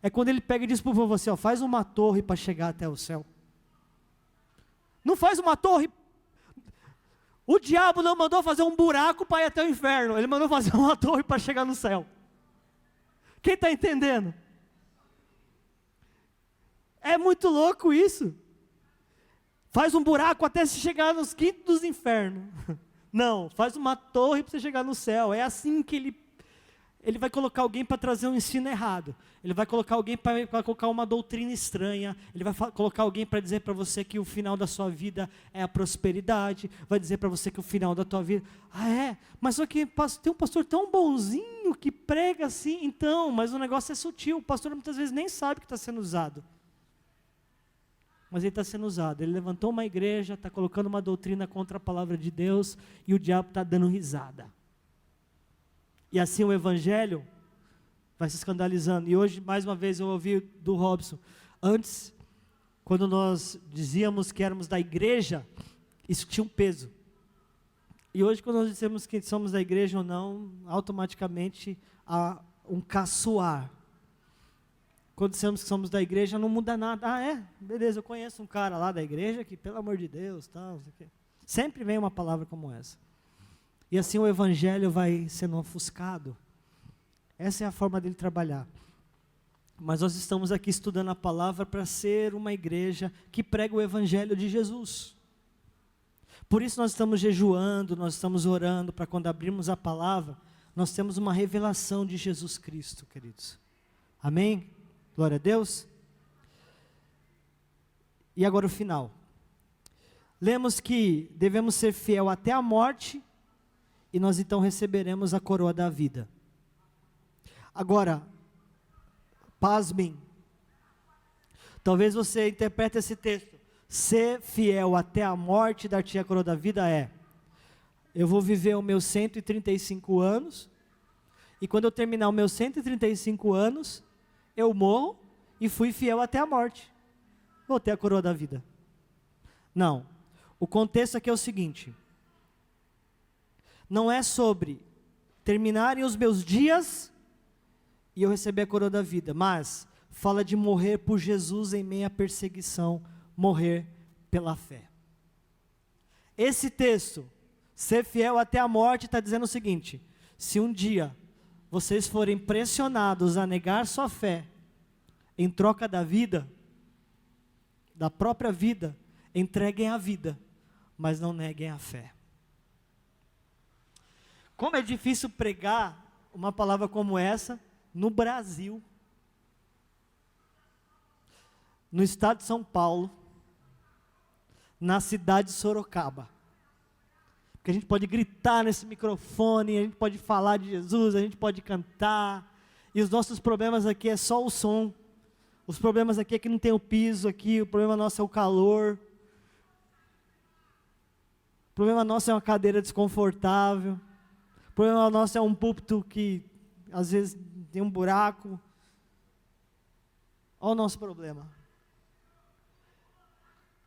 É quando ele pega e diz para você, faz uma torre para chegar até o céu. Não faz uma torre. O diabo não mandou fazer um buraco para ir até o inferno. Ele mandou fazer uma torre para chegar no céu. Quem está entendendo? É muito louco isso. Faz um buraco até se chegar nos quintos dos infernos. Não, faz uma torre para você chegar no céu. É assim que ele vai colocar alguém para trazer um ensino errado. Ele vai colocar alguém para colocar uma doutrina estranha. Ele vai colocar alguém para dizer para você que o final da sua vida é a prosperidade. Vai dizer para você que o final da tua vida... Mas só que tem um pastor tão bonzinho que prega assim. Então, mas o negócio é sutil. O pastor muitas vezes nem sabe que está sendo usado. Mas ele está sendo usado. Ele levantou uma igreja, está colocando uma doutrina contra a palavra de Deus e o diabo está dando risada. E assim o evangelho vai se escandalizando. E hoje, mais uma vez, eu ouvi do Robson. Antes, quando nós dizíamos que éramos da igreja, isso tinha um peso. E hoje, quando nós dizemos que somos da igreja ou não, automaticamente há um caçoar. Quando dizemos que somos da igreja, não muda nada. Beleza, eu conheço um cara lá da igreja que, pelo amor de Deus, tal, não sei o quê. Sempre vem uma palavra como essa. E assim o evangelho vai sendo ofuscado. Essa é a forma dele trabalhar. Mas nós estamos aqui estudando a palavra para ser uma igreja que prega o evangelho de Jesus. Por isso nós estamos jejuando, nós estamos orando, para quando abrirmos a palavra, nós temos uma revelação de Jesus Cristo, queridos. Amém? Glória a Deus. E agora o final. Lemos que devemos ser fiel até a morte, e nós então receberemos a coroa da vida. Agora, pasmem. Talvez você interprete esse texto: ser fiel até a morte, dar-te a coroa da vida eu vou viver os meus 135 anos, e quando eu terminar os meus 135 anos, eu morro e fui fiel até a morte. Vou ter a coroa da vida. Não. O contexto aqui é o seguinte: não é sobre terminarem os meus dias e eu receber a coroa da vida, mas fala de morrer por Jesus em meio à perseguição, morrer pela fé. Esse texto, ser fiel até a morte, está dizendo o seguinte: se um dia vocês forem pressionados a negar sua fé, em troca da vida, da própria vida, entreguem a vida, mas não neguem a fé. Como é difícil pregar uma palavra como essa no Brasil, no estado de São Paulo, na cidade de Sorocaba. Porque a gente pode gritar nesse microfone, a gente pode falar de Jesus, a gente pode cantar, e os nossos problemas aqui é só o som. Os problemas aqui é que não tem o piso aqui, o problema nosso é o calor. O problema nosso é uma cadeira desconfortável. O problema nosso é um púlpito que às vezes tem um buraco. Olha o nosso problema.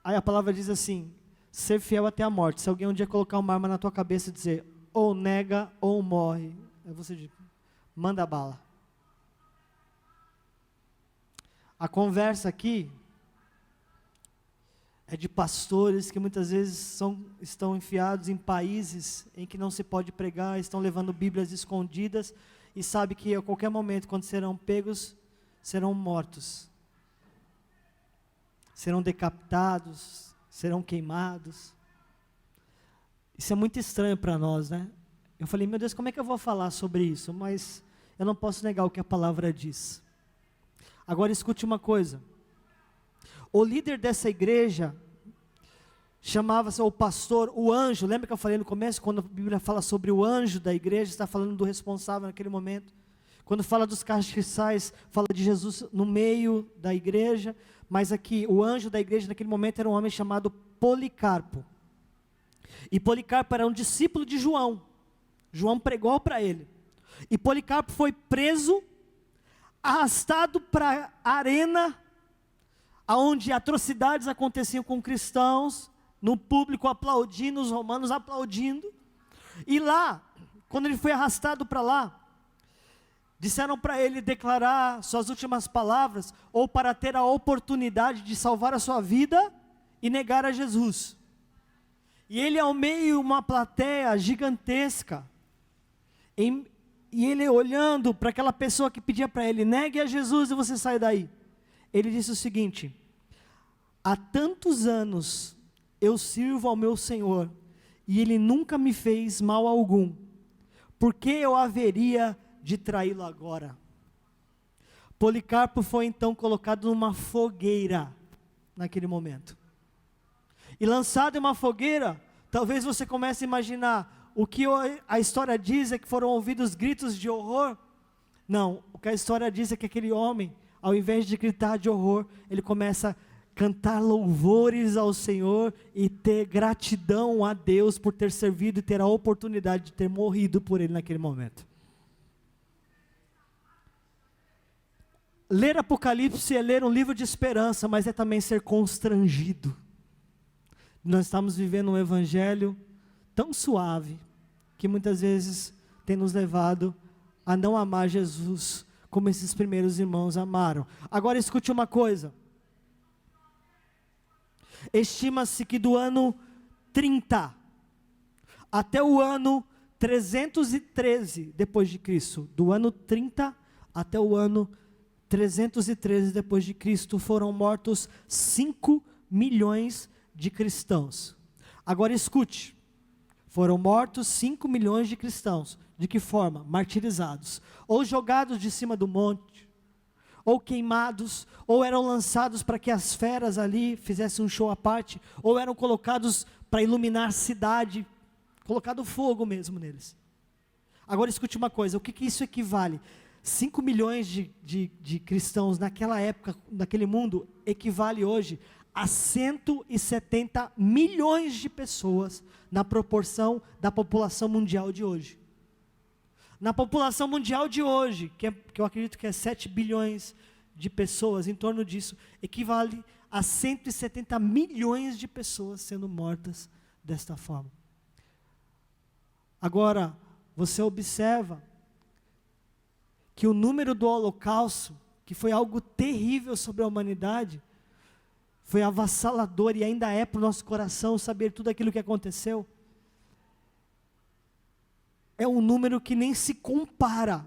Aí a palavra diz assim: ser fiel até a morte. Se alguém um dia colocar uma arma na tua cabeça e dizer, ou nega ou morre, aí você diz, manda bala. A conversa aqui é de pastores que muitas vezes estão enfiados em países em que não se pode pregar, estão levando bíblias escondidas e sabe que a qualquer momento, quando serão pegos, serão mortos, serão decapitados, serão queimados. Isso é muito estranho para nós, né? Eu falei, meu Deus, como é que eu vou falar sobre isso? Mas eu não posso negar o que a palavra diz. Agora escute uma coisa: o líder dessa igreja chamava-se o pastor, o anjo. Lembra que eu falei no começo, quando a Bíblia fala sobre o anjo da igreja, está falando do responsável naquele momento. Quando fala dos castiçais, fala de Jesus no meio da igreja, mas aqui o anjo da igreja naquele momento era um homem chamado Policarpo. E Policarpo era um discípulo de João. João pregou para ele. E Policarpo foi preso, arrastado para a arena, onde atrocidades aconteciam com cristãos, no público aplaudindo, os romanos aplaudindo. E lá, quando ele foi arrastado para lá, disseram para ele declarar suas últimas palavras, ou para ter a oportunidade de salvar a sua vida e negar a Jesus. E ele, ao meio uma plateia gigantesca, e ele olhando para aquela pessoa que pedia para ele, negue a Jesus e você sai daí. Ele disse o seguinte: há tantos anos eu sirvo ao meu Senhor, e Ele nunca me fez mal algum, por que eu haveria de traí-lo agora? Policarpo foi então colocado numa fogueira, naquele momento, e lançado em uma fogueira. Talvez você comece a imaginar, o que a história diz é que foram ouvidos gritos de horror. Não, o que a história diz é que aquele homem, ao invés de gritar de horror, ele começa a cantar louvores ao Senhor e ter gratidão a Deus por ter servido e ter a oportunidade de ter morrido por ele naquele momento. Ler Apocalipse é ler um livro de esperança, mas é também ser constrangido. Nós estamos vivendo um evangelho tão suave, que muitas vezes tem nos levado a não amar Jesus, como esses primeiros irmãos amaram. Agora escute uma coisa, estima-se que do ano 30 até o ano 313 depois de Cristo, do ano 30 até o ano 313 depois de Cristo, foram mortos 5 milhões de cristãos. Agora escute, foram mortos 5 milhões de cristãos. De que forma? Martirizados, ou jogados de cima do monte, ou queimados, ou eram lançados para que as feras ali fizessem um show à parte, ou eram colocados para iluminar a cidade, colocado fogo mesmo neles. Agora escute uma coisa, o que isso equivale? 5 milhões de cristãos naquela época, naquele mundo, equivale hoje a 170 milhões de pessoas na proporção da população mundial de hoje. Na população mundial de hoje, que eu acredito que é 7 bilhões de pessoas, em torno disso, equivale a 170 milhões de pessoas sendo mortas desta forma. Agora, você observa que o número do holocausto, que foi algo terrível sobre a humanidade, foi avassalador e ainda é para o nosso coração saber tudo aquilo que aconteceu. É um número que nem se compara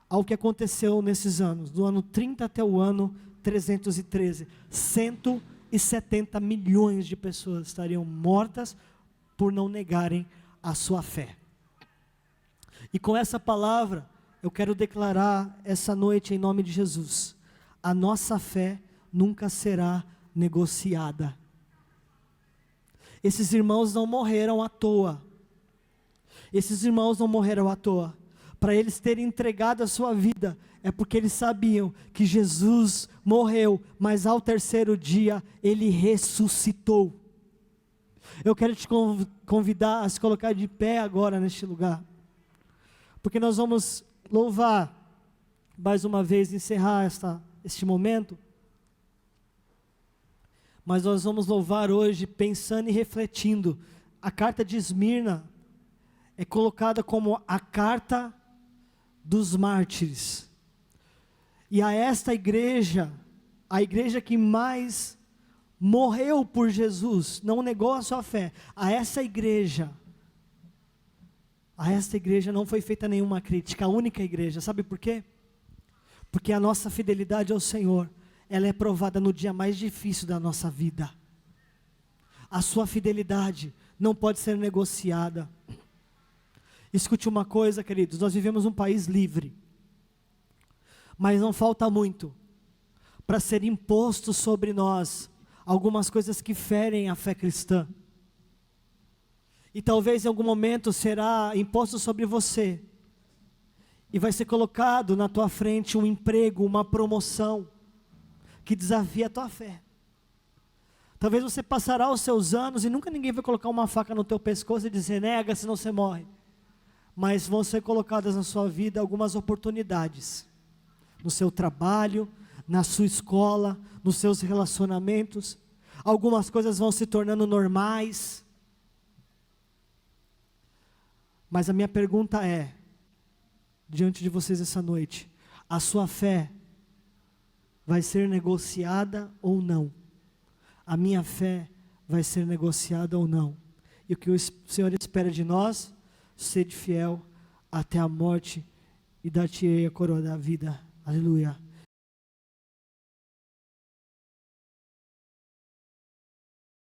ao que aconteceu nesses anos, do ano 30 até o ano 313. 170 milhões de pessoas estariam mortas por não negarem a sua fé. E com essa palavra, eu quero declarar essa noite em nome de Jesus: a nossa fé nunca será negociada. Esses irmãos não morreram à toa. Esses irmãos não morreram à toa. Para eles terem entregado a sua vida, é porque eles sabiam que Jesus morreu, mas ao terceiro dia Ele ressuscitou. Eu quero te convidar a se colocar de pé agora neste lugar, porque nós vamos louvar mais uma vez, encerrar este momento, mas nós vamos louvar hoje pensando e refletindo. A carta de Esmirna é colocada como a carta dos mártires, e a esta igreja, a igreja que mais morreu por Jesus, não negou a sua fé, a esta igreja não foi feita nenhuma crítica, a única igreja. Sabe por quê? Porque a nossa fidelidade ao Senhor, ela é provada no dia mais difícil da nossa vida. A sua fidelidade não pode ser negociada. Escute uma coisa, queridos, nós vivemos um país livre, mas não falta muito para ser imposto sobre nós algumas coisas que ferem a fé cristã. E talvez em algum momento será imposto sobre você, e vai ser colocado na tua frente um emprego, uma promoção, que desafia a tua fé. Talvez você passará os seus anos e nunca ninguém vai colocar uma faca no teu pescoço e dizer, nega, senão você morre. Mas vão ser colocadas na sua vida algumas oportunidades, no seu trabalho, na sua escola, nos seus relacionamentos. Algumas coisas vão se tornando normais. Mas a minha pergunta é, diante de vocês essa noite, a sua fé vai ser negociada ou não? A minha fé vai ser negociada ou não? E o que o Senhor espera de nós? Sede fiel até a morte e dar-te-ei a coroa da vida. Aleluia.